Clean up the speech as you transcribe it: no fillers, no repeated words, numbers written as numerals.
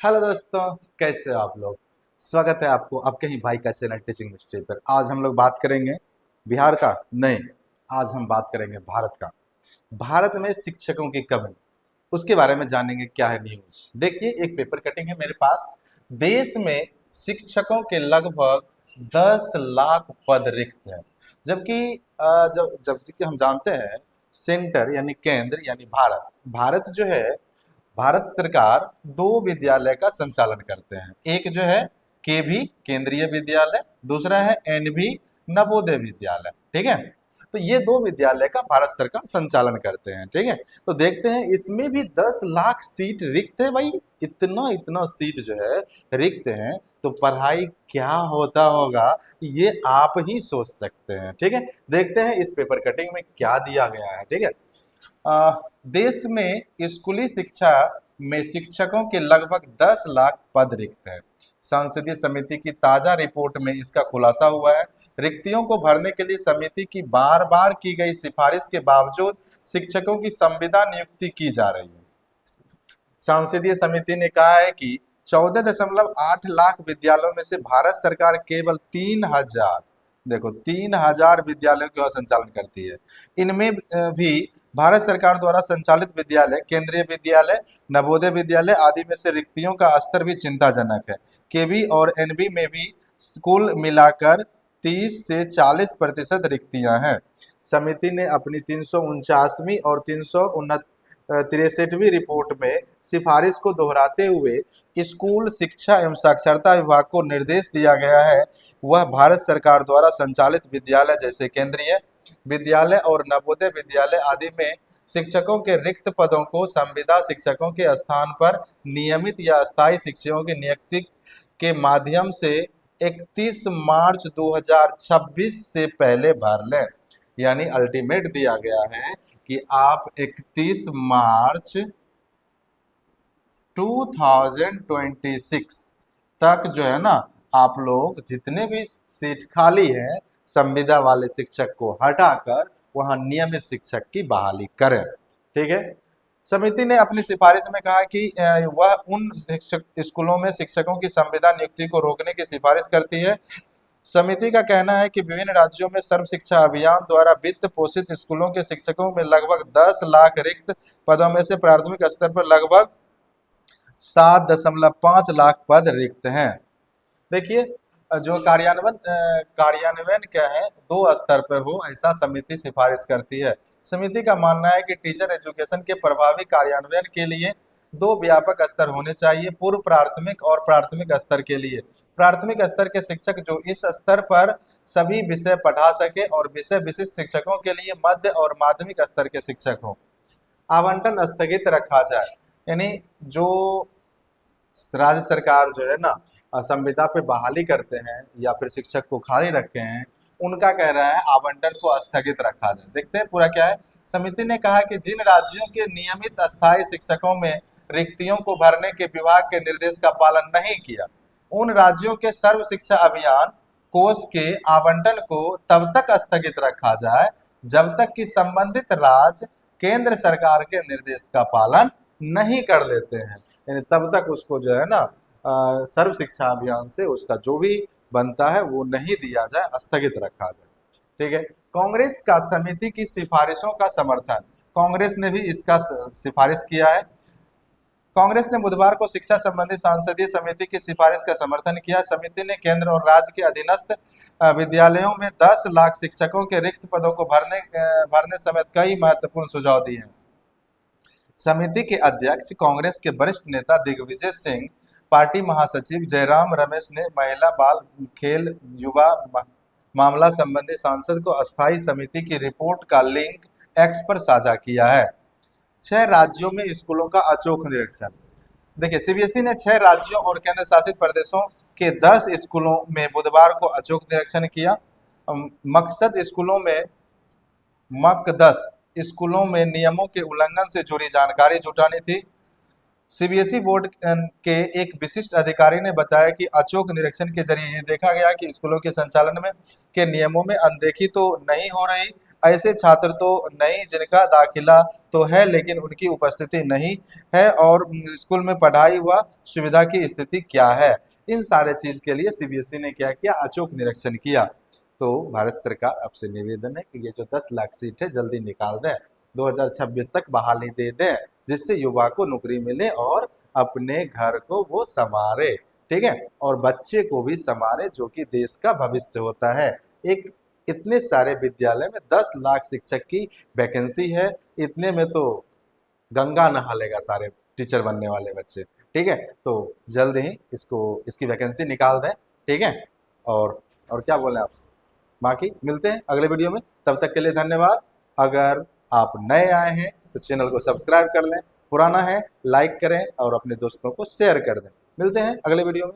Hello दोस्तों, कैसे हो आप लोग। स्वागत है आपको आपके ही भाई का चैनल टीचिंग मिस्ट्री पर। आज हम लोग बात करेंगे बिहार का नहीं, आज हम बात करेंगे भारत का। भारत में शिक्षकों की कमी, उसके बारे में जानेंगे क्या है न्यूज। देखिए, एक पेपर कटिंग है मेरे पास। देश में शिक्षकों के लगभग 10 लाख पद रिक्त हैं। जबकि जबकि हम जानते हैं सेंटर यानी केंद्र यानी भारत भारत जो है, भारत सरकार दो विद्यालय का संचालन करते हैं। एक जो है केवी केंद्रीय विद्यालय, दूसरा है एनवी नवोदय विद्यालय। ठीक है, तो ये दो विद्यालय का भारत सरकार संचालन करते हैं। ठीक है, तो देखते हैं इसमें भी 10 लाख सीट रिक्त है भाई। इतना इतना सीट जो है रिक्त है, तो पढ़ाई क्या होता होगा ये आप ही सोच सकते हैं। ठीक है, देखते हैं इस पेपर कटिंग में क्या दिया गया है। ठीक है, देश में स्कूली शिक्षा में शिक्षकों के लगभग 10 लाख पद रिक्त हैं। संसदीय समिति की ताजा रिपोर्ट में इसका खुलासा हुआ है। रिक्तियों को भरने के लिए समिति की बार बार की गई सिफारिश के बावजूद शिक्षकों की संविदा नियुक्ति की जा रही है। संसदीय समिति ने कहा है कि 14.8 लाख विद्यालयों में से भारत सरकार केवल 3,000, देखो 3,000 विद्यालयों का संचालन करती है। इनमें भी भारत सरकार द्वारा संचालित विद्यालय, केंद्रीय विद्यालय, नवोदय विद्यालय आदि में से रिक्तियों का स्तर भी चिंताजनक है। केवी और एनबी में भी स्कूल मिलाकर 30 से 40% रिक्तियां हैं। समिति ने अपनी 349वीं और 363वीं रिपोर्ट में सिफारिश को दोहराते हुए स्कूल शिक्षा एवं साक्षरता विभाग को निर्देश दिया गया है वह भारत सरकार द्वारा संचालित विद्यालय जैसे केंद्रीय विद्यालय और नवोदय विद्यालय आदि में शिक्षकों के रिक्त पदों को संविदा शिक्षकों के स्थान पर नियमित या अस्थायी शिक्षकों की नियुक्ति के माध्यम से 31 मार्च 2026 से पहले भर लें। यानी अल्टीमेट दिया गया है कि आप 31 मार्च 2026 तक जो है ना, आप लोग जितने भी सीट खाली है संविदा वाले शिक्षक को हटाकर वहां नियमित शिक्षक की बहाली करें। ठीक है, समिति ने अपनी सिफारिश में कहा कि वह उन शिक्षक स्कूलों में शिक्षकों की संविदा नियुक्ति को रोकने की सिफारिश करती है। समिति का कहना है कि विभिन्न राज्यों में सर्व शिक्षा अभियान द्वारा वित्त पोषित स्कूलों के शिक्षकों में लगभग 10 लाख रिक्त पदों में से प्राथमिक स्तर पर लगभग 7.5 लाख पद रिक्त हैं। देखिए, जो कार्यान्वयन क्या है, दो स्तर पर हो ऐसा समिति सिफारिश करती है। समिति का मानना है कि टीचर एजुकेशन के प्रभावी कार्यान्वयन के लिए दो व्यापक स्तर होने चाहिए, पूर्व प्राथमिक और प्राथमिक स्तर के लिए। प्राथमिक स्तर के शिक्षक जो इस स्तर पर सभी विषय पढ़ा सके और विषय विशिष्ट शिक्षकों के लिए मध्य और माध्यमिक स्तर के शिक्षक हों। आवंटन स्थगित रखा जाए, यानी जो राज्य सरकार जो है ना संविदा पे बहाली करते हैं या फिर शिक्षक को खाली रखे हैं, उनका कह रहा है आवंटन को स्थगित रखा जाए। देखते हैं पूरा क्या है। समिति ने कहा कि जिन राज्यों के नियमित अस्थायी शिक्षकों में रिक्तियों को भरने के विभाग के निर्देश का पालन नहीं किया, उन राज्यों के सर्व शिक्षा अभियान कोष के आवंटन को तब तक स्थगित रखा जाए जब तक कि संबंधित राज्य केंद्र सरकार के निर्देश का पालन नहीं कर लेते हैं। यानी तब तक उसको जो है ना सर्व शिक्षा अभियान से उसका जो भी बनता है वो नहीं दिया जाए, स्थगित रखा जाए। ठीक है, कांग्रेस का समिति की सिफारिशों का समर्थन, कांग्रेस ने भी इसका सिफारिश किया है। कांग्रेस ने बुधवार को शिक्षा संबंधी संसदीय समिति की सिफारिश का समर्थन किया। समिति ने केंद्र और राज्य के अधीनस्थ विद्यालयों में 10 लाख शिक्षकों के रिक्त पदों को भरने समेत कई महत्वपूर्ण सुझाव दिए हैं। समिति के अध्यक्ष कांग्रेस के वरिष्ठ नेता दिग्विजय सिंह, पार्टी महासचिव जयराम रमेश ने महिला बाल खेल युवा मामला संबंधी सांसद को अस्थायी समिति की रिपोर्ट का लिंक एक्स पर साझा किया है। 6 राज्यों में स्कूलों का अचूक निरीक्षण। देखिए, सीबीएसई ने 6 राज्यों और केंद्र शासित प्रदेशों के 10 स्कूलों में बुधवार को अचूक निरीक्षण किया। मकसद स्कूलों में नियमों के उल्लंघन से जुड़ी जानकारी जुटानी थी। सीबीएसई बोर्ड के एक विशिष्ट अधिकारी ने बताया कि अचूक निरीक्षण के जरिए ये देखा गया कि स्कूलों के संचालन में के नियमों में अनदेखी तो नहीं हो रही, ऐसे छात्र तो नहीं जिनका दाखिला तो है लेकिन उनकी उपस्थिति नहीं है, और स्कूल में पढ़ाई व सुविधा की स्थिति क्या है। इन सारे चीज के लिए सीबीएसई ने क्या किया, अचूक निरीक्षण किया। तो भारत सरकार आपसे निवेदन है कि ये जो 10 लाख सीट है जल्दी निकाल दें, 2026 तक बहाली दे दें, जिससे युवा को नौकरी मिले और अपने घर को वो संवारे, ठीक है, और बच्चे को भी संवारे जो कि देश का भविष्य होता है। एक इतने सारे विद्यालय में 10 लाख शिक्षक की वैकेंसी है, इतने में तो गंगा नहा लेगा सारे टीचर बनने वाले बच्चे, ठीक है। तो जल्द ही इसकी वैकेंसी निकाल दें, ठीक है। और क्या बोले आप, बाकी मिलते हैं अगले वीडियो में, तब तक के लिए धन्यवाद। अगर आप नए आए हैं तो चैनल को सब्सक्राइब कर लें, पुराना है लाइक करें और अपने दोस्तों को शेयर कर दें। मिलते हैं अगले वीडियो में।